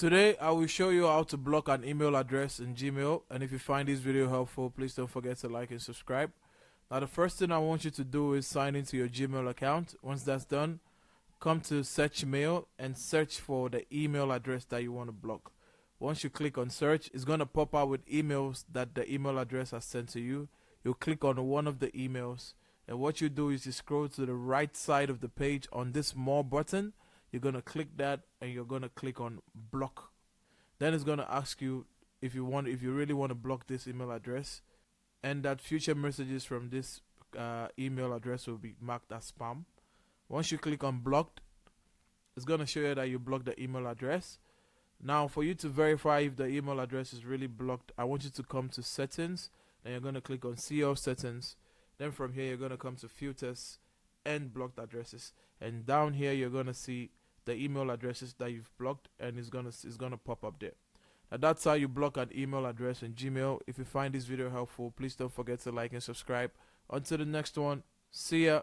Today I will show you how to block an email address in Gmail, and if you find this video helpful, please don't forget to like and subscribe. Now the first thing I want you to do is sign into your Gmail account. Once that's done, come to search mail and search for the email address that you want to block. Once you click on search, it's going to pop out with emails that the email address has sent to you. You'll click on one of the emails, and what you do is you scroll to the right side of the page on this more button. You're going to click that and you're going to click on block. Then it's going to ask you if you really want to block this email address, and that future messages from this email address will be marked as spam. Once you click on blocked, it's going to show you that you blocked the email address. Now for you to verify if the email address is really blocked, I want you to come to settings and you're going to click on see all settings. Then from here you're going to come to filters and blocked addresses, and down here you're going to see the email addresses that you've blocked, and it's gonna pop up there. Now that's how you block an email address in Gmail. If you find this video helpful, please don't forget to like and subscribe. Until the next one, see ya.